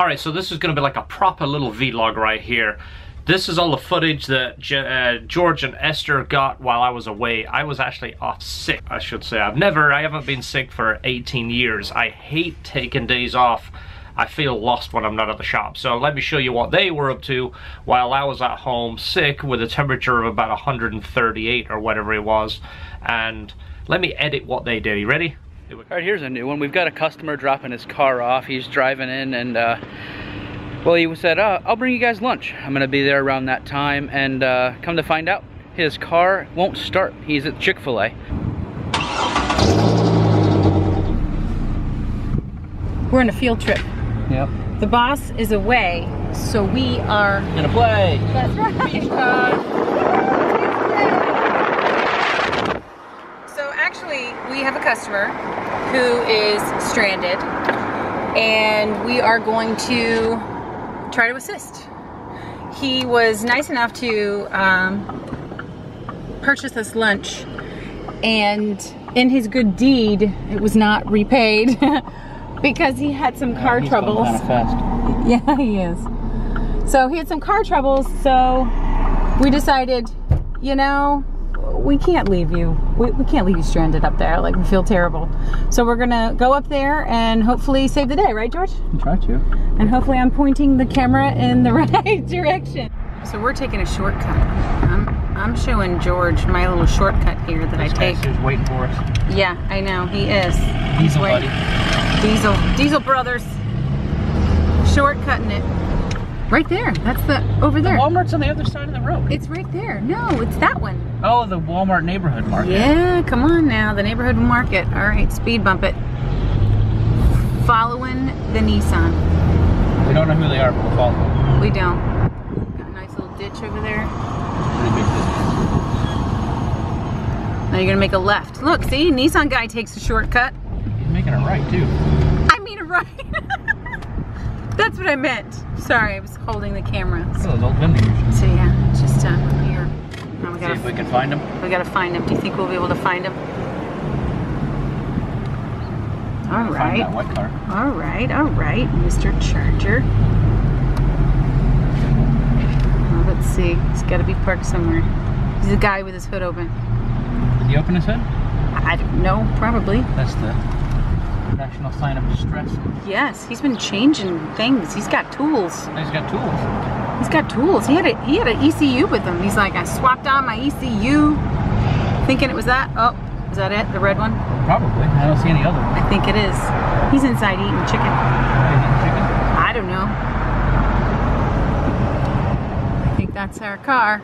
Alright, so this is going to be like a proper little vlog right here. This is all the footage that George and Esther got while I was away. I was actually off sick, I should say. I haven't been sick for 18 years. I hate taking days off. I feel lost when I'm not at the shop. So let me show you what they were up to while I was at home sick with a temperature of about 138 or whatever it was. And let me edit what they did. You ready? Alright, here's a new one. We've got a customer dropping his car off. He's driving in and well, he said, I'll bring you guys lunch. I'm gonna be there around that time, and come to find out, his car won't start. He's at Chick-fil-A. We're on a field trip. Yep. The boss is away, so we are Gonna play. That's right. So actually, we have a customer who is stranded, and we are going to try to assist. He was nice enough to purchase us lunch, and in his good deed, it was not repaid because he had some car troubles. Kind of fast. Yeah, he is. So he had some car troubles, so we decided, you know, we can't leave you. We can't leave you stranded up there. Like, we feel terrible. So we're gonna go up there and hopefully save the day, right, George? Try to. And hopefully I'm pointing the camera in the right direction. So we're taking a shortcut. I'm showing George my little shortcut here that I take. He's waiting for us. Yeah, I know, he is. Diesel buddy. Diesel brothers. Shortcutting it. Right there, that's over there. The Walmart's on the other side of the road. It's right there. No, it's that one. Oh, the Walmart neighborhood market. Yeah, come on now, the neighborhood market. All right, speed bump it. Following the Nissan. We don't know who they are, but we'll follow them. We don't. Got a nice little ditch over there. Pretty big ditch. Now you're gonna make a left. Look, see, Nissan guy takes a shortcut. He's making a right too. I mean a right. That's what I meant. Sorry, I was holding the camera. Look at those old vending machines. So yeah, it's just here. Now we See if we can find them. We gotta find him. Do you think we'll be able to find him? All right. Find that white car. All right, Mr. Charger. Well, let's see. He's got to be parked somewhere. He's a guy with his hood open. Did he open his hood? I don't know. Probably. That's the national sign of distress. Yes, he's been changing things. He's got tools. He's got tools. He's got tools. He had an ECU with him. He's like, I swapped on my ECU, thinking it was that. Oh, is that it? The red one? Probably. I don't see any other one. I think it is. He's inside eating chicken. Chicken? I don't know. I think that's our car.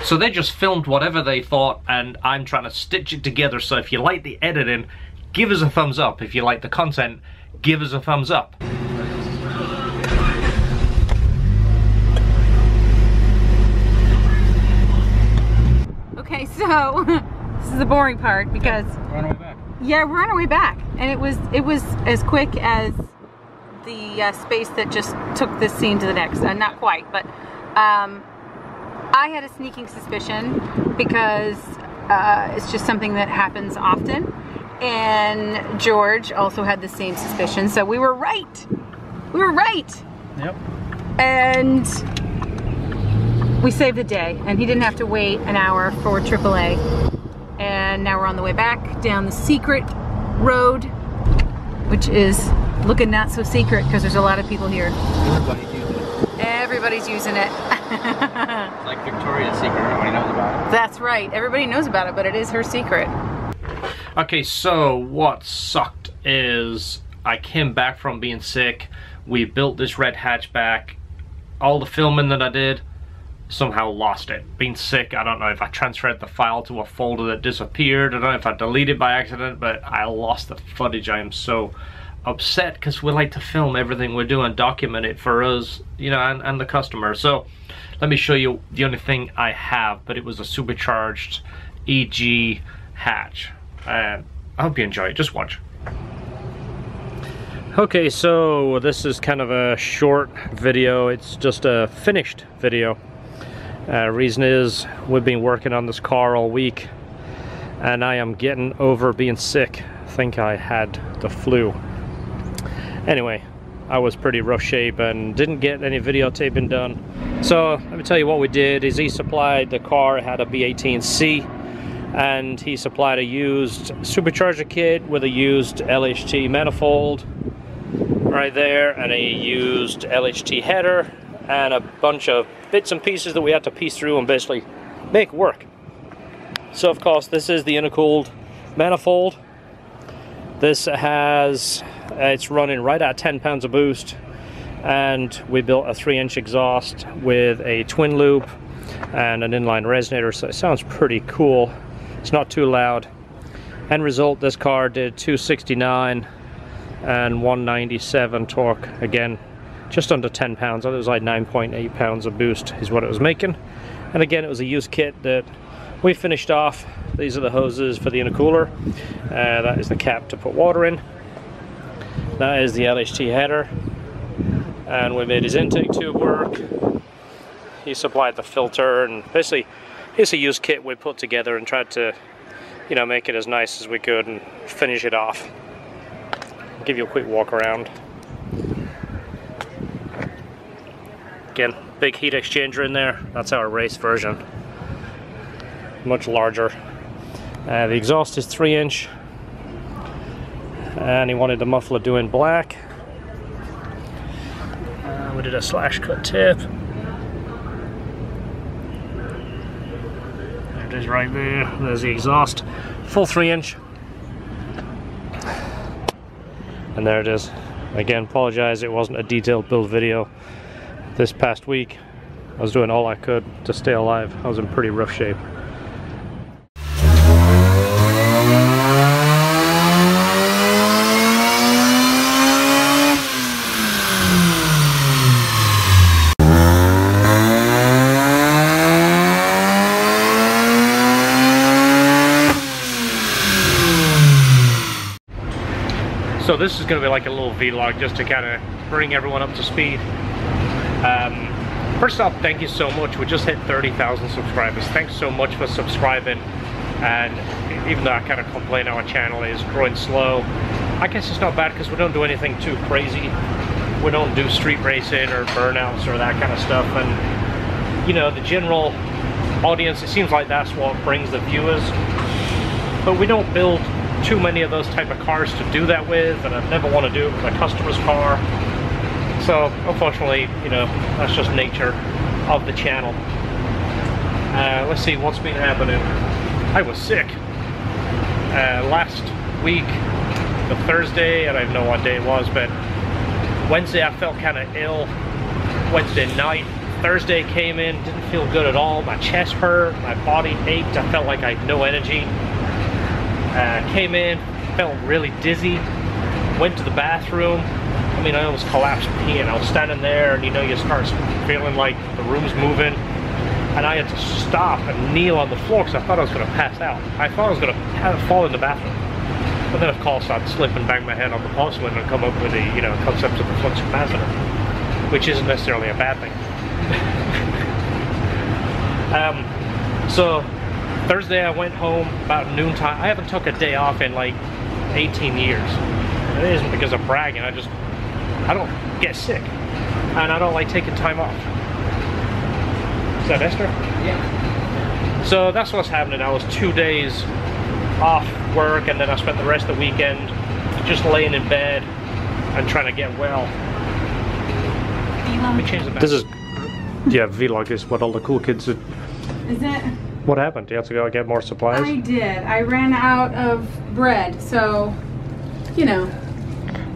So they just filmed whatever they thought, and I'm trying to stitch it together. So if you like the editing, give us a thumbs up. If you like the content, give us a thumbs up. Okay, so this is the boring part because We're on our way back. yeah, we're on our way back, and it was as quick as the space that just took this scene to the next. Not quite, but I had a sneaking suspicion because it's just something that happens often, and George also had the same suspicion. So we were right. We were right. Yep. And we saved the day, and he didn't have to wait an hour for AAA. And now we're on the way back down the secret road, which is looking not so secret because there's a lot of people here. Everybody's using it. Everybody's using it. Like Victoria's Secret, everybody knows about it. That's right, everybody knows about it, but it is her secret. Okay, so what sucked is I came back from being sick. We built this red hatchback. All the filming that I did, somehow lost it. Being sick, I don't know if I transferred the file to a folder that disappeared. I don't know if I deleted by accident, but I lost the footage. I am so upset because we like to film everything we're doing, document it for us, you know, and the customer. So let me show you the only thing I have, but it was a Supercharged EG hatch. And I hope you enjoy it. Just watch. Okay, so this is kind of a short video. It's just a finished video. Reason is we've been working on this car all week, and I am getting over being sick. I think I had the flu. Anyway, I was pretty rough shape and didn't get any videotaping done. So let me tell you what we did is he supplied the car, it had a B18C, and he supplied a used supercharger kit with a used LHT manifold right there, and a used LHT header, and a bunch of bits and pieces that we had to piece through and basically make work. So of course this is the intercooled manifold. This has, it's running right at 10 pounds of boost, and we built a 3-inch exhaust with a twin loop and an inline resonator, so it sounds pretty cool. It's not too loud. End result, this car did 269 and 197 torque, again just under 10 pounds. It was like 9.8 pounds of boost is what it was making. And again, it was a used kit that we finished off. These are the hoses for the intercooler. That is the cap to put water in. That is the LHT header. And we made his intake tube work. He supplied the filter, and basically it's a used kit we put together and tried to, you know, make it as nice as we could and finish it off. I'll give you a quick walk around. Again, big heat exchanger in there. That's our race version. Much larger. The exhaust is 3-inch, and he wanted the muffler doing black. We did a slash cut tip. There it is right there. There's the exhaust. Full 3-inch. And there it is. Again, apologize it wasn't a detailed build video this past week. I was doing all I could to stay alive. I was in pretty rough shape. So this is going to be like a little vlog just to kind of bring everyone up to speed. First off, thank you so much. We just hit 30,000 subscribers. Thanks so much for subscribing. And even though I kind of complain our channel is growing slow, I guess it's not bad because we don't do anything too crazy. We don't do street racing or burnouts or that kind of stuff. And you know, the general audience, it seems like that's what brings the viewers. But we don't build too many of those type of cars to do that with, and I never want to do it with a customer's car. So unfortunately, you know, that's just nature of the channel. Let's see what's been happening. I was sick last week, the Thursday, and I don't know what day it was, but Wednesday I felt kind of ill. Wednesday night, Thursday came in, didn't feel good at all. My chest hurt, my body ached, I felt like I had no energy. Came in, felt really dizzy, went to the bathroom. I mean, I almost collapsed peeing. I was standing there, and you know, you start feeling like the room's moving, and I had to stop and kneel on the floor because I thought I was going to pass out. I thought I was going to fall in the bathroom. But then, of course, I'd slip and bang my head on the porcelain and come up with the, you know, concept of the flux capacitor, which isn't necessarily a bad thing. So Thursday I went home about noontime. I haven't took a day off in like 18 years. And it isn't because I'm bragging, I don't get sick. And I don't like taking time off. Is that Esther? Yeah. So that's what's happening. I was 2 days off work, and then I spent the rest of the weekend just laying in bed and trying to get well. Let me change the back. This is, yeah, vlog is what all the cool kids do. Is it? What happened? Do you have to go get more supplies? I did. I ran out of bread, so, you know.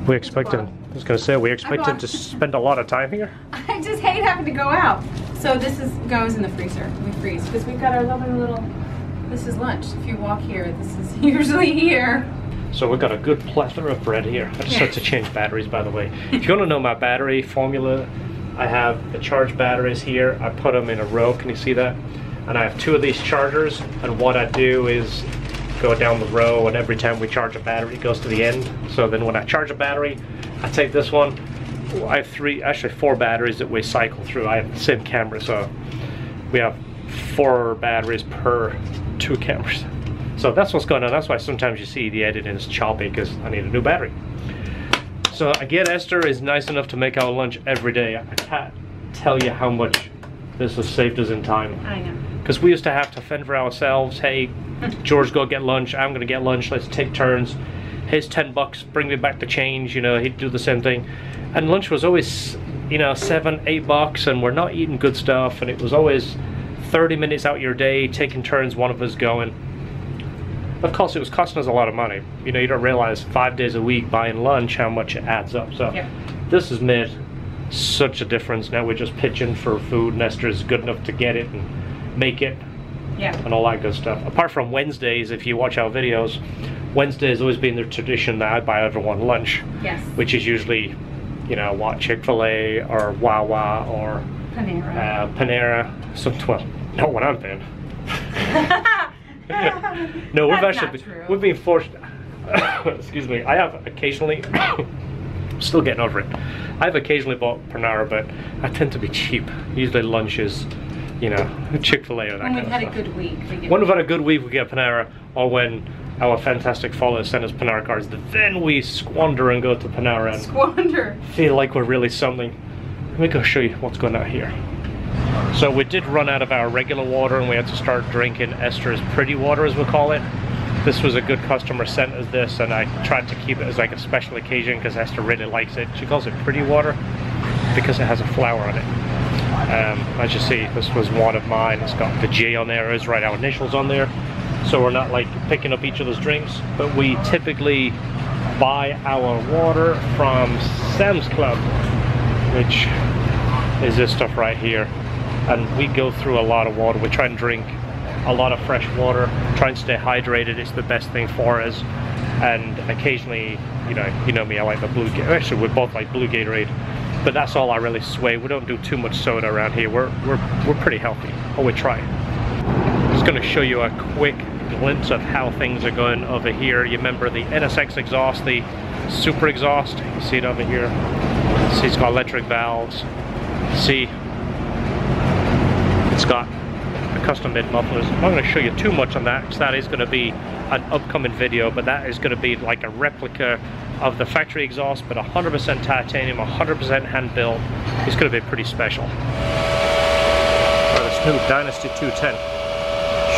We expected, I was going to say, we expected to spend a lot of time here. I just hate having to go out. So this goes in the freezer. We freeze because we've got our lovely little, this is lunch. If you walk here, this is usually here. So we've got a good plethora of bread here. I just had to change batteries, by the way. If you want to know my battery formula, I have the charged batteries here. I put them in a row. Can you see that? And I have 2 of these chargers, and what I do is go down the row, and every time we charge a battery it goes to the end. So then when I charge a battery, I take this one. I have 4 batteries that we cycle through. I have the same camera, so we have 4 batteries per 2 cameras. So that's what's going on. That's why sometimes you see the editing is choppy, because I need a new battery. So again, Esther is nice enough to make our lunch every day. I can't tell you how much this has saved us in time. I know. Because we used to have to fend for ourselves. Hey, George, go get lunch. I'm gonna get lunch. Let's take turns. Here's 10 bucks. Bring me back the change. You know, he'd do the same thing. And lunch was always, you know, $7, $8, and we're not eating good stuff. And it was always 30 minutes out your day, taking turns, one of us going. Of course, it was costing us a lot of money. You know, you don't realize 5 days a week buying lunch, how much it adds up. So this has made such a difference. Now we're just pitching for food, and Esther's good enough to get it and make it. Yeah. And all that good stuff. Apart from Wednesdays, if you watch our videos, Wednesday has always been the tradition that I buy everyone lunch. Yes. Which is usually, you know, what, Chick-fil-A or Wawa or Panera. Panera. So, well, not what I'm paying. No, we've been forced. Excuse me. I have occasionally. Still getting over it. I've occasionally bought Panera, but I tend to be cheap. Usually lunch is, you know, Chick-fil-A or that kind of stuff. When we've had a good week. When we've had a good week, we get Panera, or when our fantastic followers send us Panera cards, then we squander and go to Panera and feel like we're really something. Let me go show you what's going on here. So we did run out of our regular water and we had to start drinking Esther's pretty water, as we call it. This was a good customer sent us this, and I tried to keep it as like a special occasion because Esther really likes it. She calls it pretty water because it has a flower on it. As you see, this was one of mine. It's got the J on there, is right, our initials on there. So we're not like picking up each other's drinks, but we typically buy our water from Sam's Club, which is this stuff right here. And we go through a lot of water. We try and drink a lot of fresh water, try and stay hydrated. It's the best thing for us. And occasionally, you know me, I like the blue Gatorade. Actually, we both like blue Gatorade, but that's all I really sway. We don't do too much soda around here. We're pretty healthy, or we try. I'm just going to show you a quick glimpse of how things are going over here. You remember the NSX exhaust, the super exhaust? You see it over here. See, it's got electric valves. See, it's got a custom made mufflers. I'm not going to show you too much on that because that is going to be an upcoming video, but that is going to be like a replica of the factory exhaust, but 100% titanium, 100% hand built. It's going to be pretty special. This new Dynasty 210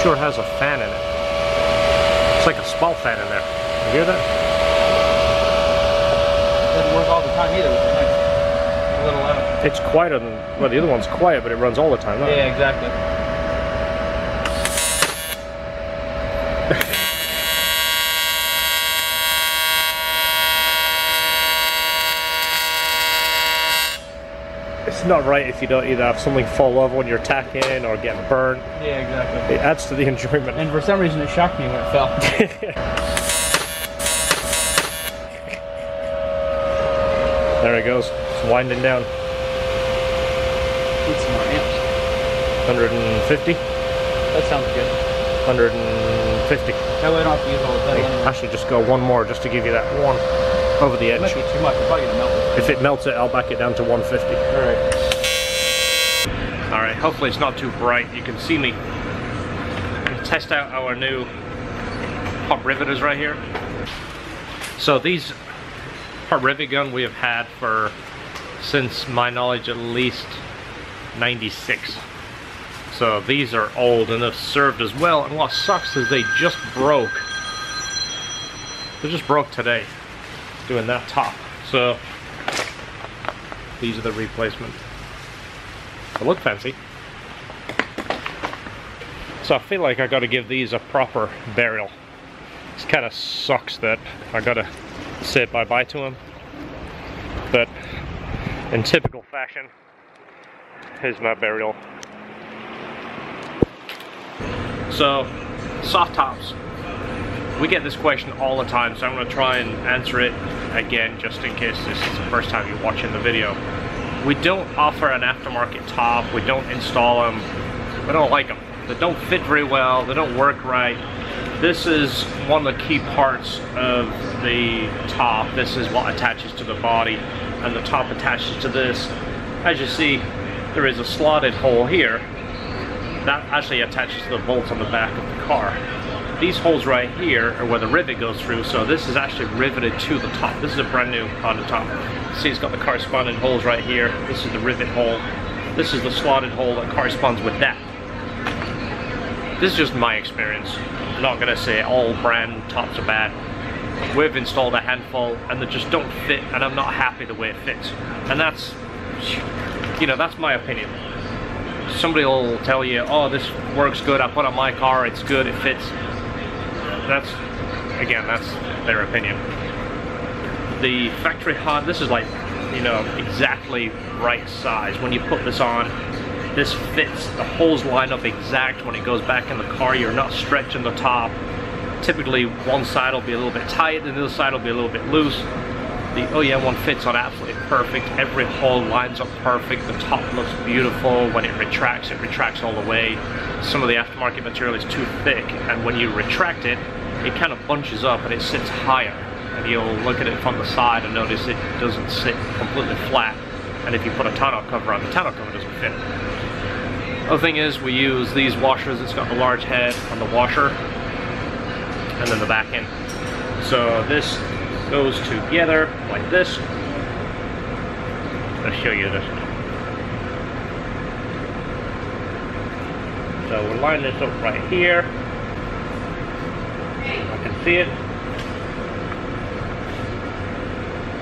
sure has a fan in it. It's like a small fan in there. You hear that? It doesn't work all the time either. It's a little loud. It's quieter than, well, the other one's quiet, but it runs all the time. Huh? Yeah, exactly. It's not right if you don't either have something fall over when you're tacking or getting burned. Yeah, exactly. It adds to the enjoyment. And for some reason it shocked me when it fell. There it goes. It's winding down. Need some more amps. 150? That sounds good. 150. That way I don't have to use all the pedal anyway. I should just go one more just to give you that one over the edge. It might be too much. It's probably gonna melt it. If it melts it, I'll back it down to 150. Alright. Alright, hopefully it's not too bright. You can see me. Test out our new hot riveters right here. So these hot rivet gun we have had for, since my knowledge, at least 96. So these are old and have served as well. And what sucks is they just broke. They just broke today, doing that top. So these are the replacement. They look fancy. So I feel like I gotta give these a proper burial. It kind of sucks that I gotta say bye-bye to them. But in typical fashion, here's my burial. So, soft tops. We get this question all the time, so I'm going to try and answer it again just in case this is the first time you're watching the video. We don't offer an aftermarket top, we don't install them, we don't like them. They don't fit very well, they don't work right. This is one of the key parts of the top. This is what attaches to the body, and the top attaches to this. As you see, there is a slotted hole here that actually attaches to the bolts on the back of the car. these holes right here are where the rivet goes through, so this is actually riveted to the top. This is a brand new on the top. See, it's got the corresponding holes right here. This is the rivet hole. This is the slotted hole that corresponds with that. This is just my experience. I'm not gonna say all brand tops are bad. We've installed a handful and they just don't fit, and I'm not happy the way it fits. And that's, you know, that's my opinion. Somebody will tell you, oh, this works good, I put it on my car, it's good, it fits. That's, again, that's their opinion. The factory hot, this is like, you know, exactly right size. When you put this on, this fits, the holes line up exact when it goes back in the car. You're not stretching the top. Typically one side will be a little bit tight and the other side will be a little bit loose. The OEM one fits on absolutely perfect. Every hole lines up perfect. The top looks beautiful. When it retracts all the way. Some of the aftermarket material is too thick, and when you retract it, it kind of bunches up and it sits higher. And you'll look at it from the side and notice it doesn't sit completely flat. And if you put a tonneau cover on, the tonneau cover doesn't fit. Other thing is, we use these washers. It's got the large head on the washer and then the back end. So this goes together like this. Let's show you this. So we'll line this up right here. I can see it.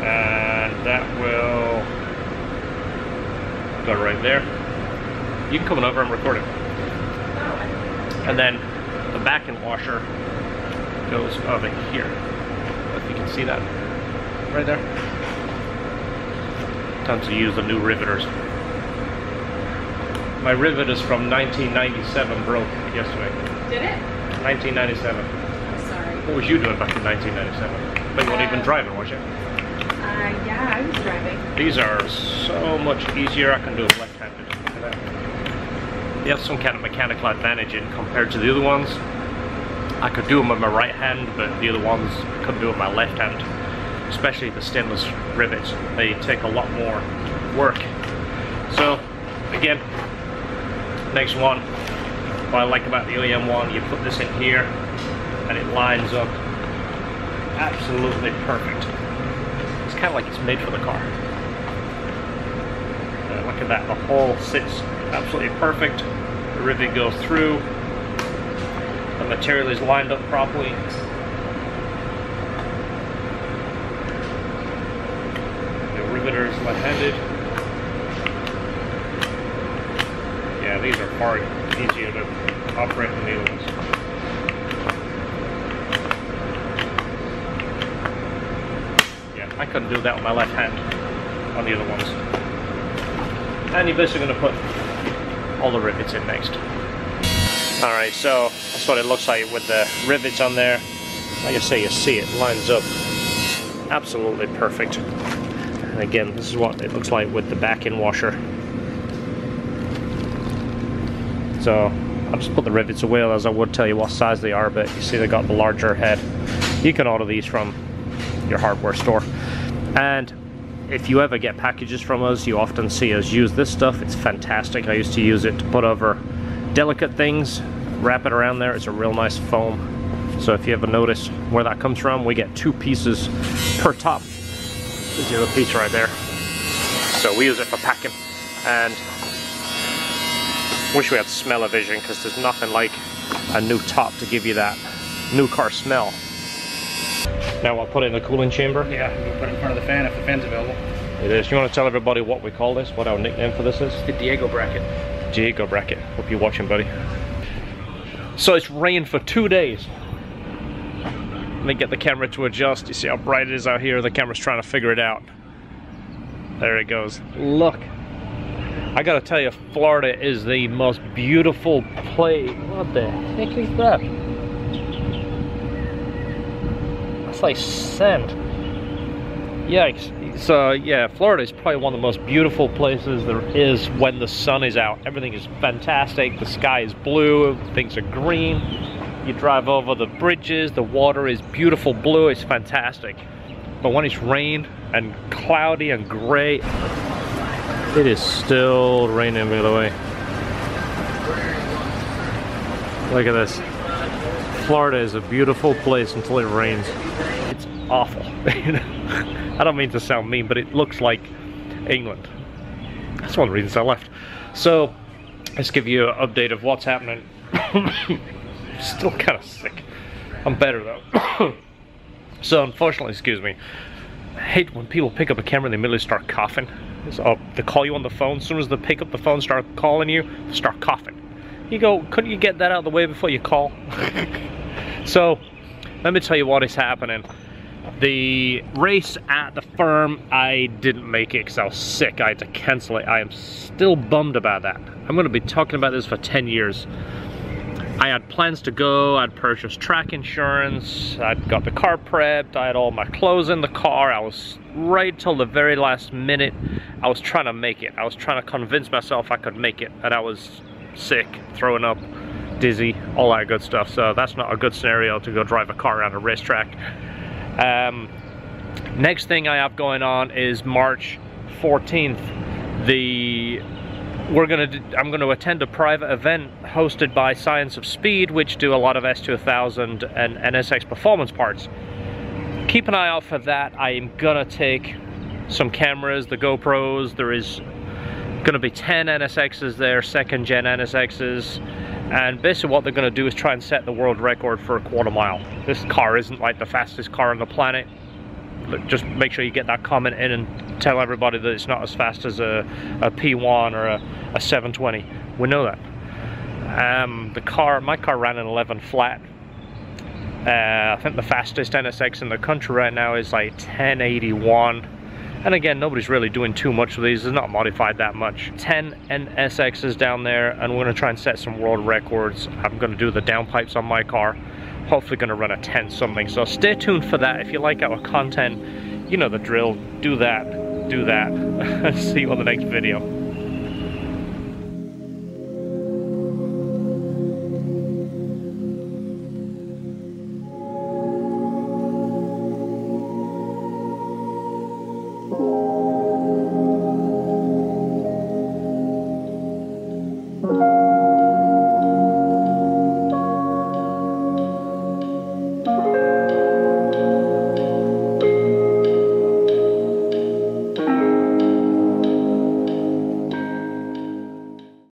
And that will go right there. You can come over and record it. And then the back end washer goes over here. If you can see that right there. Time to use the new riveters. My rivet is from 1997, broke yesterday. Did it? 1997. I'm sorry. What was you doing back in 1997? But you weren't even driving, was you? Yeah, I was driving. These are so much easier. I can do it left-handed. Look at that. They have some kind of mechanical advantage in compared to the other ones. I could do them with my right hand, but the other ones I couldn't do with my left hand. Especially the stainless rivets. They take a lot more work. So, again, next one. What I like about the OEM one, you put this in here and it lines up absolutely perfect. It's kind of like it's made for the car. Look at that, the hole sits absolutely perfect. The rivet goes through. The material is lined up properly. The riveter is left-handed. Yeah, these are far easier to operate than the other ones. Yeah, I couldn't do that with my left hand on the other ones. And you're basically going to put all the rivets in next. Alright, so that's what it looks like with the rivets on there. Like I say, you see it lines up absolutely perfect. And again, this is what it looks like with the back end washer. So I'll just put the rivets away, as I would tell you what size they are, but you see they got the larger head. You can order these from your hardware store. And if you ever get packages from us, you often see us use this stuff. It's fantastic. I used to use it to put over delicate things, wrap it around there. It's a real nice foam. So if you ever notice where that comes from, we get 2 pieces per top. There's the other piece right there. So we use it for packing. And wish we had smell-o-vision, because there's nothing like a new top to give you that new car smell. Now I'll put it in the cooling chamber. Yeah, we'll put it in front of the fan if the fan's available. It is. You want to tell everybody what we call this? What our nickname for this is? The Diego bracket. Diego bracket. Hope you're watching, buddy. So it's rained for 2 days. Let me get the camera to adjust. You see how bright it is out here? The camera's trying to figure it out. There it goes. Look. I gotta tell you, Florida is the most beautiful place. What the heck is that? That's like sand. Yikes. So yeah, Florida is probably one of the most beautiful places there is when the sun is out. Everything is fantastic. The sky is blue, things are green. You drive over the bridges, the water is beautiful blue, it's fantastic. But when it's rained and cloudy and gray, it is still raining, by the way. Look at this. Florida is a beautiful place until it rains. It's awful. I don't mean to sound mean, but it looks like England. That's one of the reasons I left. So, let's give you an update of what's happening. Still kind of sick. I'm better though. So, unfortunately, excuse me, I hate when people pick up a camera and they immediately start coughing. So, they call you on the phone. As soon as they pick up the phone, start calling you, they start coughing. You go, couldn't you get that out of the way before you call? So, let me tell you what is happening. The race at the firm, I didn't make it because I was sick. I had to cancel it. I am still bummed about that. I'm going to be talking about this for 10 years. I had plans to go. I'd purchased track insurance. I'd got the car prepped. I had all my clothes in the car. I was right till the very last minute. I was trying to make it. I was trying to convince myself I could make it. And I was sick, throwing up, dizzy, all that good stuff. So that's not a good scenario to go drive a car around a racetrack. Next thing I have going on is March 14th. I'm going to attend a private event hosted by Science of Speed, which do a lot of S2000 and NSX performance parts. Keep an eye out for that. I am gonna take some cameras, the GoPros. There is gonna be 10 NSXs there, second gen NSXs. And basically what they're going to do is try and set the world record for a quarter mile. This car isn't like the fastest car on the planet. Just make sure you get that comment in and tell everybody that it's not as fast as a P1 or a 720. We know that. My car ran an 11 flat. I think the fastest NSX in the country right now is like 1081. And again, nobody's really doing too much with these. It's not modified that much. 10 NSXs down there, and we're gonna try and set some world records. I'm gonna do the downpipes on my car. Hopefully gonna run a 10 something. So stay tuned for that. If you like our content, you know the drill. Do that, do that. See you on the next video. Thank you.